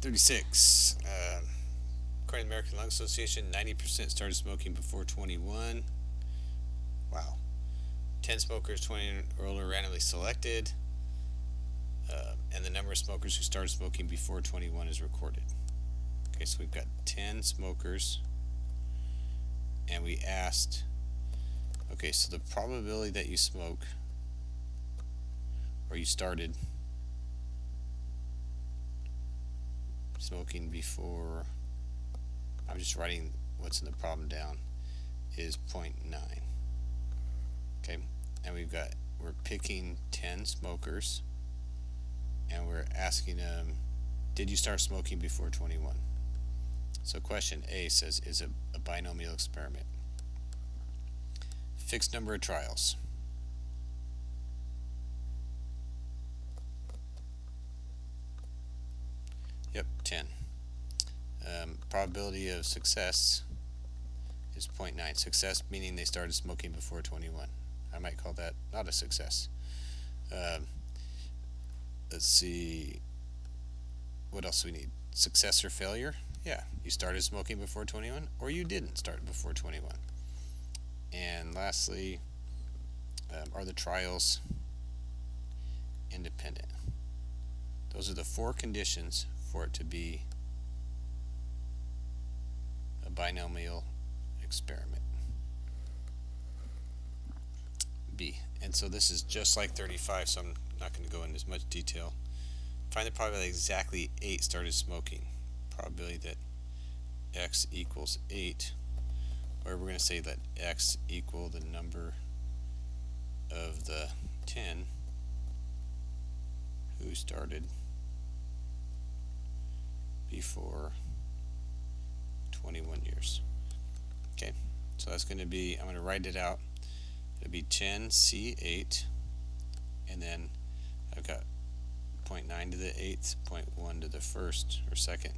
36. According to the American Lung Association, 90% started smoking before 21. Wow. 10 smokers, 20 or older, randomly selected. And the number of smokers who started smoking before 21 is recorded. Okay, so we've got 10 smokers. And we asked, okay, so the probability that you smoke, or you started smoking before, I'm just writing what's in the problem down, is 0.9. Okay, and we're picking 10 smokers, and we're asking them, did you start smoking before 21? So question A says, is it a binomial experiment? Fixed number of trials. Yep, 10. Probability of success is 0.9. Success meaning they started smoking before 21. I might call that not a success. Let's see. What else do we need? Success or failure? Yeah, you started smoking before 21, or you didn't start before 21. And lastly, are the trials independent? Those are the 4 conditions for it to be a binomial experiment. B. And so this is just like 35, so I'm not going to go into as much detail. Find the probability that exactly 8 started smoking. Probability that x equals 8, or we're going to say that x equal the number of the 10 who started before 21 years. Okay, so that's going to be, I'm going to write it out. It'll be 10C8, and then I've got 0.9 to the 8th, 0.1 to the 1st or 2nd.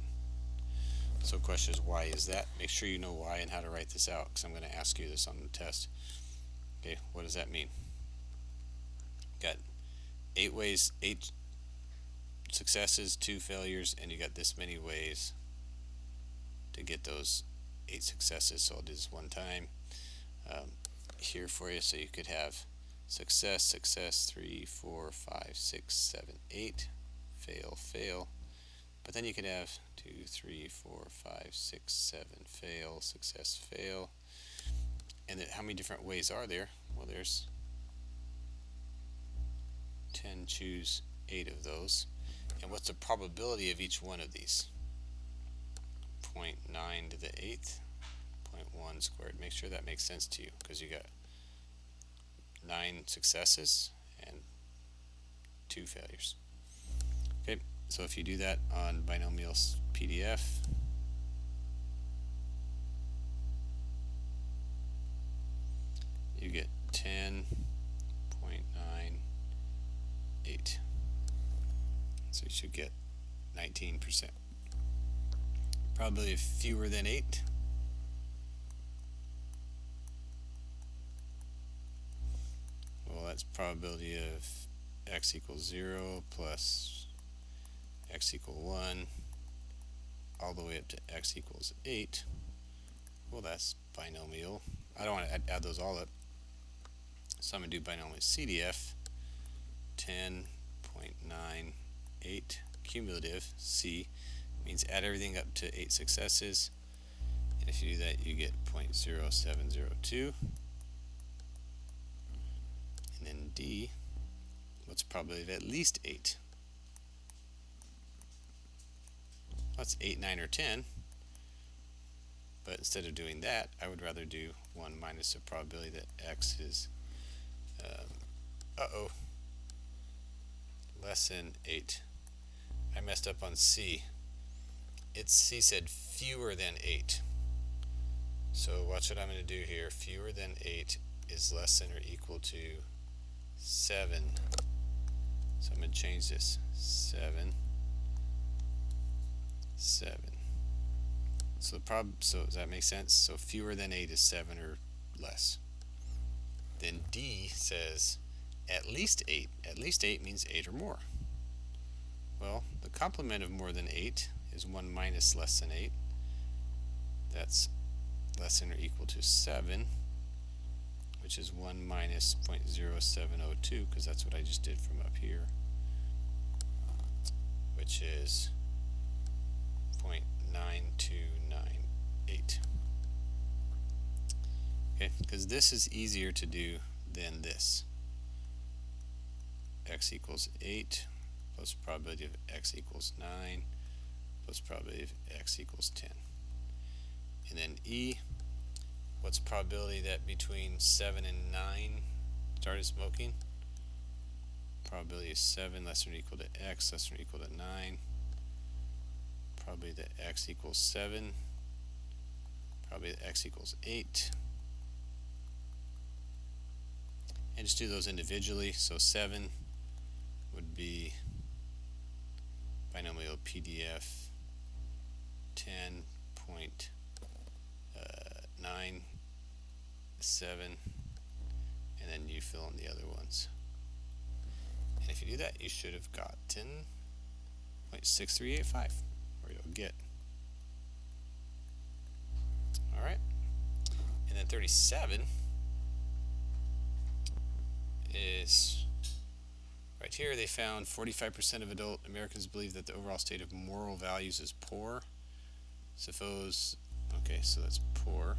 So the question is, why is that? Make sure you know why and how to write this out, because I'm going to ask you this on the test. Okay, what does that mean? Got 8 ways, 8 successes, 2 failures, and you got this many ways to get those 8 successes. So I'll do this one time here for you, so you could have success, success, 3, 4, 5, 6, 7, 8, fail, fail. But then you could have 2, 3, 4, 5, 6, 7, fail, success, fail. And then how many different ways are there? Well, there's 10, choose 8 of those. And what's the probability of each one of these? 0.9 to the 8th, 0.1 squared. Make sure that makes sense to you, because you got 9 successes and 2 failures. Okay, so if you do that on binomials PDF, you get 10.98. So you should get 19%. Probably fewer than 8. Well, that's probability of x equals 0 plus x equals 1 all the way up to x equals 8. Well, that's binomial. I don't want to add those all up, so I'm going to do binomial CDF. 10.98 cumulative. C means add everything up to 8 successes, and if you do that, you get 0.0702. And then D, what's the probability of at least 8? That's 8, 9, or 10. But instead of doing that, I would rather do 1 minus the probability that x is less than 8. I messed up on C. C said fewer than 8. So watch what I'm going to do here. Fewer than 8 is less than or equal to 7. So I'm going to change this. 7. So does that make sense? So fewer than 8 is 7 or less. Then D says at least 8. At least 8 means 8 or more. Well, the complement of more than 8 is 1 minus less than 8. That's less than or equal to 7, which is 1 minus 0.0702, because that's what I just did from up here, which is 0.9298. Okay, because this is easier to do than this. X equals 8 plus probability of x equals 9 plus probability of x equals 10. And then E, what's probability that between 7 and 9 started smoking? Probability of 7 less than or equal to x less than or equal to 9. Probability that x equals 7. Probability that x equals 8. And just do those individually. So 7 would be binomial PDF 10.97, and then you fill in the other ones. And if you do that, you should have gotten 0.6385, or you'll get. Alright, and then 37 is right here. They found 45% of adult Americans believe that the overall state of moral values is poor. Suppose, okay, so that's poor.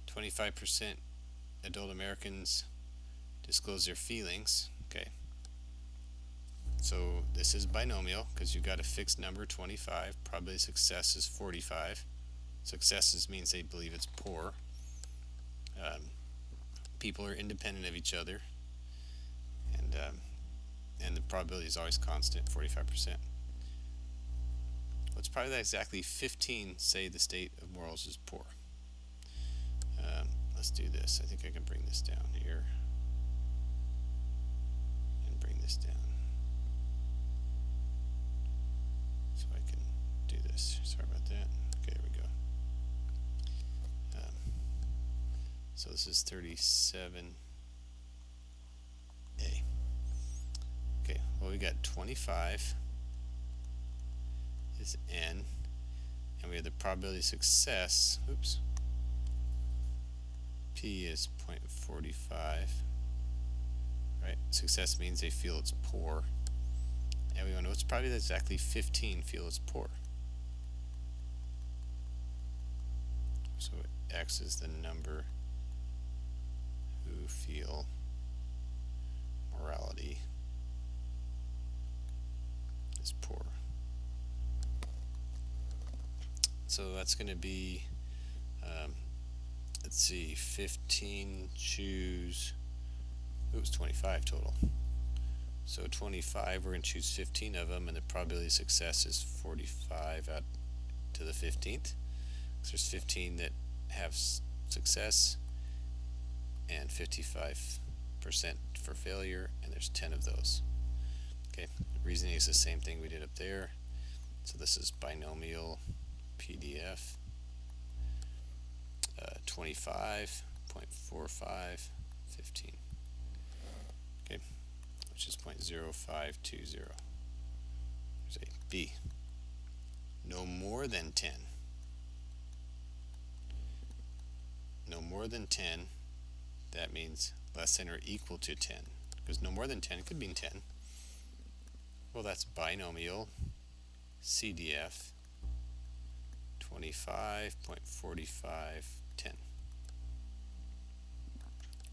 25% adult Americans disclose their feelings. Okay, so this is binomial because you've got a fixed number, 25. Probability of success is 45. Successes means they believe it's poor. People are independent of each other, and the probability is always constant, 45%. What's probably exactly 15 say the state of morals is poor? Let's do this. I think I can bring this down here and bring this down so I can do this. Sorry about that. Okay, there we go. So this is 37A. Okay, well, we got 25 is N, and we have the probability of success. Oops. P is 0.45. Right? Success means they feel it's poor. And we want to know what's probably exactly 15 feel it's poor. So X is the number who feel morality is poor. So that's going to be, let's see, 15 choose, it was 25 total. So 25, we're going to choose 15 of them, and the probability of success is 45 out to the 15th. So there's 15 that have success and 55% for failure, and there's 10 of those. Okay, the reasoning is the same thing we did up there. So this is binomial PDF 25.45 15. Okay, which is 0.0520. There's a B. No more than 10. No more than 10, that means less than or equal to 10. Because no more than 10, it could mean 10. Well, that's binomial CDF 25.45 10,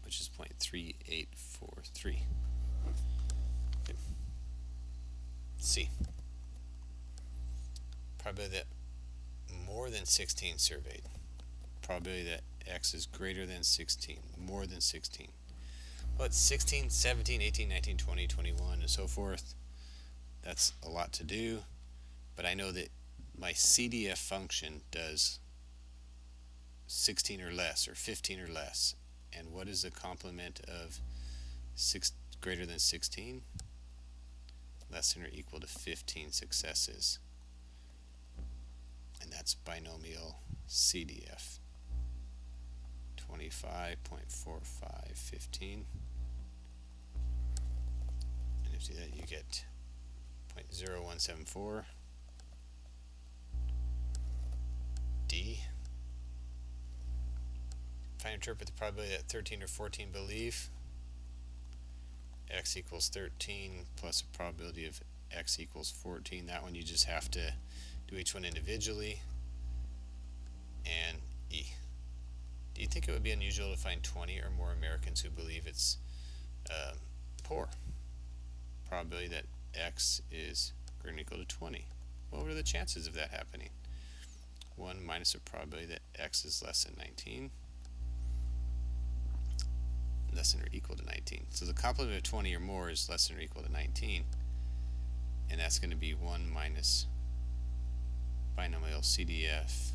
which is 0.3843. Okay. C. Probability that more than 16 surveyed. Probability that X is greater than 16, more than 16. Well, it's 16, 17, 18, 19, 20, 21, and so forth. That's a lot to do, but I know that my CDF function does 16 or less, or 15 or less. And what is the complement of greater than 16? Less than or equal to 15 successes. And that's binomial CDF. 25.45 15. And if you do that, you get 0.0174. D. If I interpret the probability that 13 or 14 believe, x equals 13 plus a probability of x equals 14. That one you just have to do each one individually. And E. Do you think it would be unusual to find 20 or more Americans who believe it's poor? Probability that x is greater than or equal to 20. What are the chances of that happening? 1 minus a probability that x is less than 19. Less than or equal to 19. So the complement of 20 or more is less than or equal to 19. And that's going to be 1 minus binomial CDF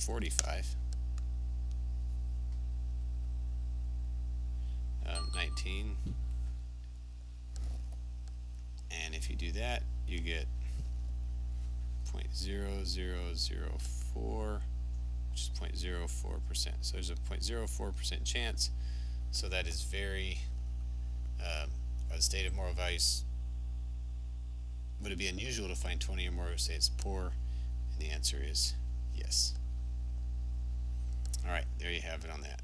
45, 19. And if you do that, you get 0.0004, which is 0.04%. So there's a 0.04% chance. So that is very, the state of moral values. Would it be unusual to find 20 or more who say it's poor? And the answer is yes. All right, there you have it on that.